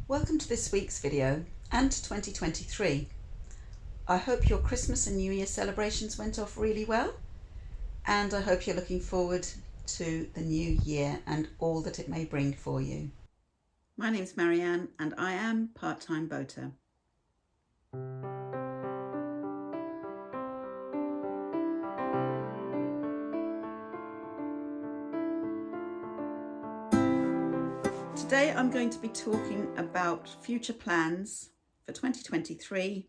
Welcome to this week's video and to 2023. I hope your Christmas and New Year celebrations went off really well, and I hope you're looking forward to the new year and all that it may bring for you. My name's Marianne and I am part-time boater. Today I'm going to be talking about future plans for 2023,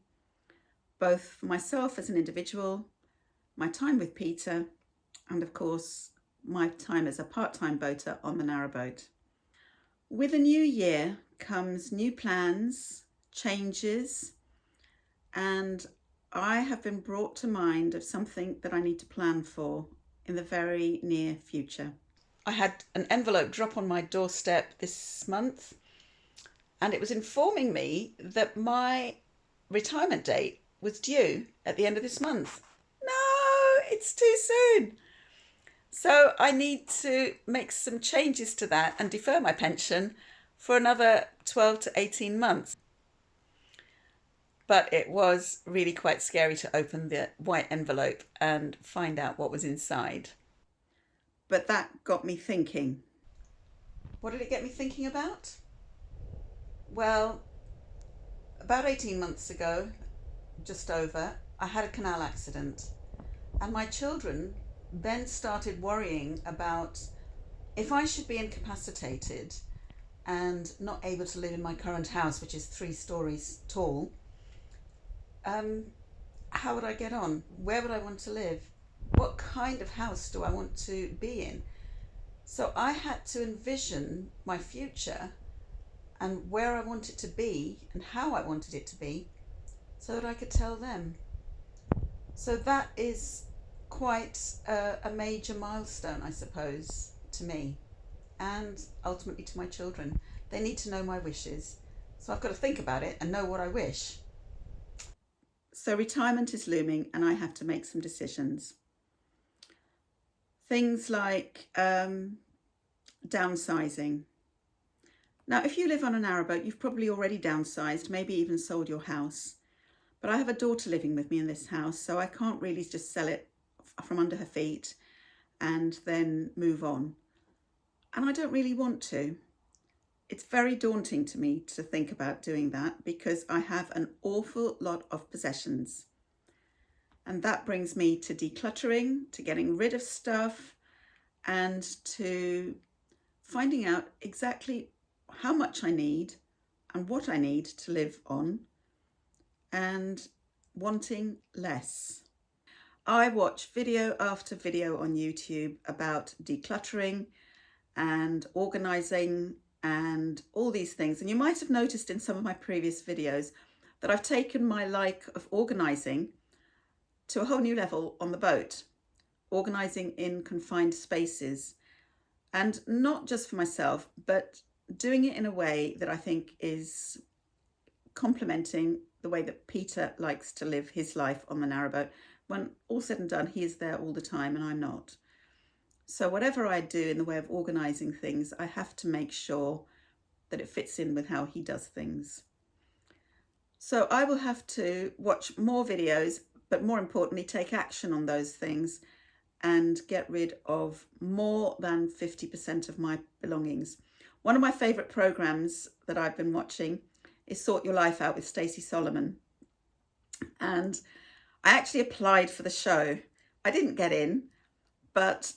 both for myself as an individual, my time with Peter, and of course my time as a part-time boater on the narrowboat. With a new year comes new plans, changes, and I have been brought to mind of something that I need to plan for in the very near future. I had an envelope drop on my doorstep this month, and it was informing me that my retirement date was due at the end of this month. No, it's too soon. So I need to make some changes to that and defer my pension for another 12 to 18 months. But it was really quite scary to open the white envelope and find out what was inside. But that got me thinking. What did it get me thinking about? Well, about 18 months ago, just over, I had a canal accident, and my children then started worrying about if I should be incapacitated and not able to live in my current house, which is 3 stories tall. How would I get on? Where would I want to live? What kind of house do I want to be in? So I had to envision my future and where I want it to be and how I wanted it to be so that I could tell them. So that is quite a major milestone, I suppose, to me and ultimately to my children. They need to know my wishes. So I've got to think about it and know what I wish. So retirement is looming and I have to make some decisions. Things like downsizing. Now, if you live on a narrowboat, you've probably already downsized, maybe even sold your house. But I have a daughter living with me in this house, so I can't really just sell it from under her feet and then move on. And I don't really want to. It's very daunting to me to think about doing that because I have an awful lot of possessions. And that brings me to decluttering, to getting rid of stuff, and to finding out exactly how much I need and what I need to live on, and wanting less. I watch video after video on YouTube about decluttering and organising and all these things. And you might have noticed in some of my previous videos that I've taken my like of organising to a whole new level on the boat, organising in confined spaces, and not just for myself, but doing it in a way that I think is complementing the way that Peter likes to live his life on the narrowboat. When all said and done, he is there all the time and I'm not. So whatever I do in the way of organising things, I have to make sure that it fits in with how he does things. So I will have to watch more videos, but more importantly, take action on those things and get rid of more than 50% of my belongings. One of my favourite programmes that I've been watching is Sort Your Life Out with Stacey Solomon. And I actually applied for the show. I didn't get in, but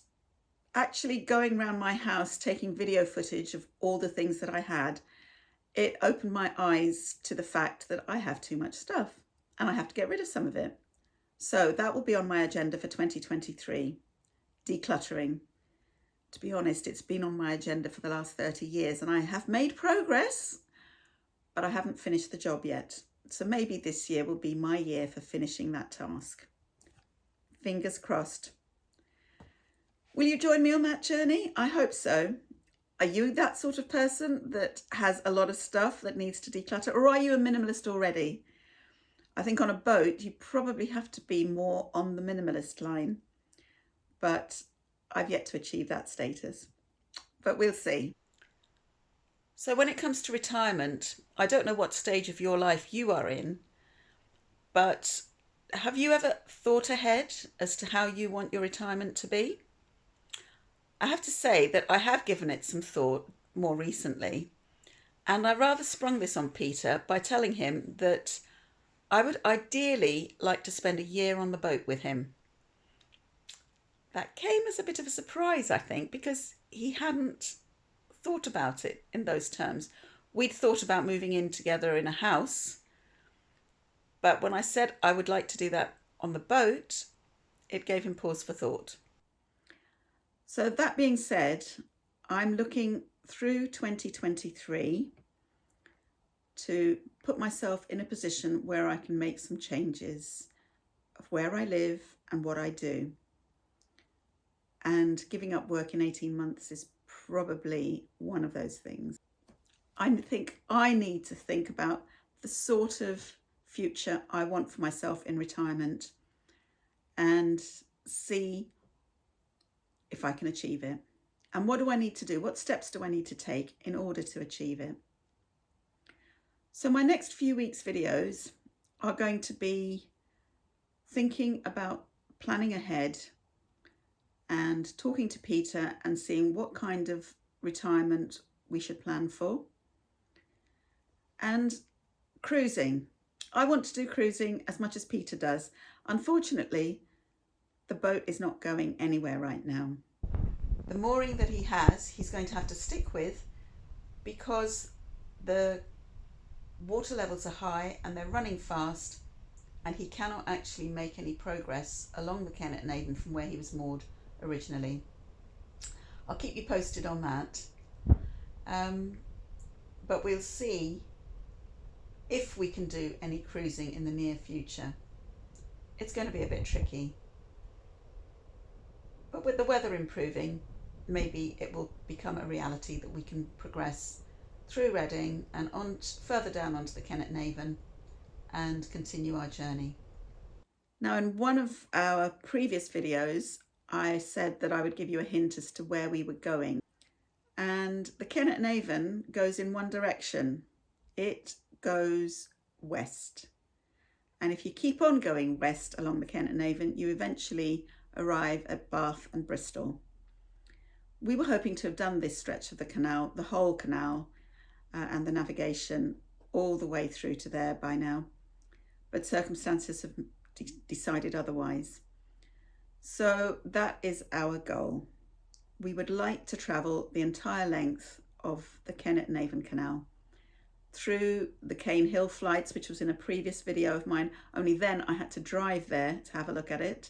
actually going around my house, taking video footage of all the things that I had, it opened my eyes to the fact that I have too much stuff and I have to get rid of some of it. So that will be on my agenda for 2023, decluttering. To be honest, it's been on my agenda for the last 30 years and I have made progress, but I haven't finished the job yet. So maybe this year will be my year for finishing that task. Fingers crossed. Will you join me on that journey? I hope so. Are you that sort of person that has a lot of stuff that needs to declutter, or are you a minimalist already? I think on a boat, you probably have to be more on the minimalist line, but I've yet to achieve that status, but we'll see. So when it comes to retirement, I don't know what stage of your life you are in, but have you ever thought ahead as to how you want your retirement to be? I have to say that I have given it some thought more recently, and I rather sprung this on Peter by telling him that I would ideally like to spend a year on the boat with him. That came as a bit of a surprise, I think, because he hadn't thought about it in those terms. We'd thought about moving in together in a house, but when I said I would like to do that on the boat, it gave him pause for thought. So that being said, I'm looking through 2023 to put myself in a position where I can make some changes of where I live and what I do. And giving up work in 18 months is probably one of those things. I think I need to think about the sort of future I want for myself in retirement and see if I can achieve it. And what do I need to do? What steps do I need to take in order to achieve it? So my next few weeks' videos are going to be thinking about planning ahead and talking to Peter and seeing what kind of retirement we should plan for. And cruising. I want to do cruising as much as Peter does. Unfortunately, the boat is not going anywhere right now. The mooring that he has, he's going to have to stick with because the water levels are high and they're running fast, and he cannot actually make any progress along the Kennet and Avon from where he was moored originally. I'll keep you posted on that, but we'll see if we can do any cruising in the near future. It's going to be a bit tricky, but with the weather improving, maybe it will become a reality that we can progress through Reading and on further down onto the Kennet and Avon and continue our journey. Now, in one of our previous videos, I said that I would give you a hint as to where we were going. And the Kennet and Avon goes in one direction. It goes west. And if you keep on going west along the Kennet and Avon, you eventually arrive at Bath and Bristol. We were hoping to have done this stretch of the canal, the whole canal, and the navigation all the way through to there by now. But circumstances have decided otherwise. So that is our goal. We would like to travel the entire length of the Kennet and Avon Canal through the Cane Hill flights, which was in a previous video of mine, only then I had to drive there to have a look at it,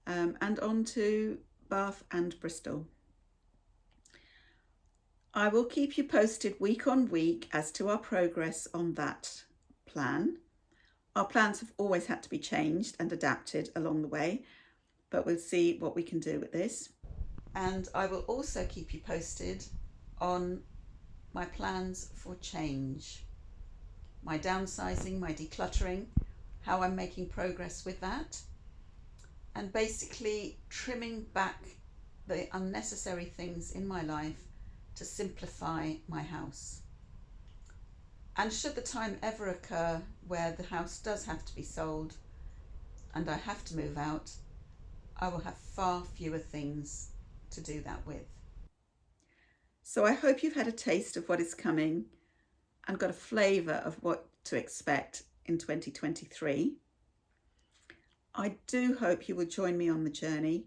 and on to Bath and Bristol. I will keep you posted week on week as to our progress on that plan. Our plans have always had to be changed and adapted along the way, but we'll see what we can do with this. And I will also keep you posted on my plans for change, my downsizing, my decluttering, how I'm making progress with that, and basically trimming back the unnecessary things in my life to simplify my house. And should the time ever occur where the house does have to be sold and I have to move out, I will have far fewer things to do that with. So I hope you've had a taste of what is coming and got a flavour of what to expect in 2023. I do hope you will join me on the journey.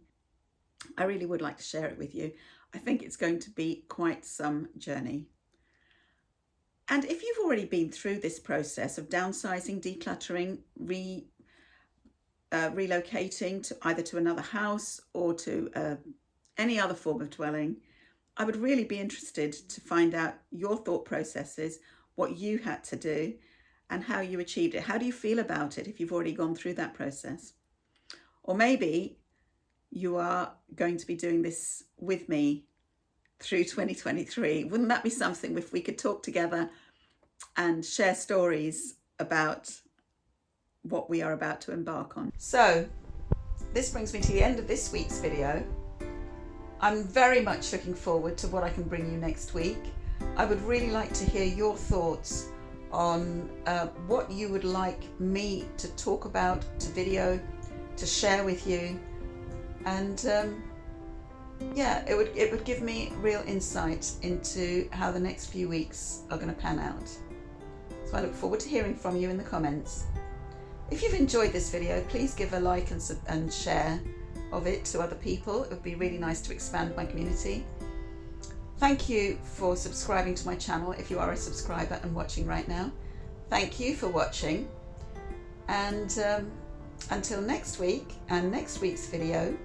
I really would like to share it with you. I think it's going to be quite some journey. And if you've already been through this process of downsizing, decluttering, relocating to either to another house or to any other form of dwelling, I would really be interested to find out your thought processes, what you had to do and how you achieved it. How do you feel about it if you've already gone through that process? Or maybe you are going to be doing this with me through 2023. Wouldn't that be something if we could talk together and share stories about what we are about to embark on? So this brings me to the end of this week's video. I'm very much looking forward to what I can bring you next week. I would really like to hear your thoughts on what you would like me to talk about, to video, to share with you, and yeah, it would give me real insight into how the next few weeks are going to pan out. So I look forward to hearing from you in the comments. If you've enjoyed this video, please give a like and share of it to other people. It would be really nice to expand my community. Thank you for subscribing to my channel if you are a subscriber and watching right now. Thank you for watching, and until next week and next week's video,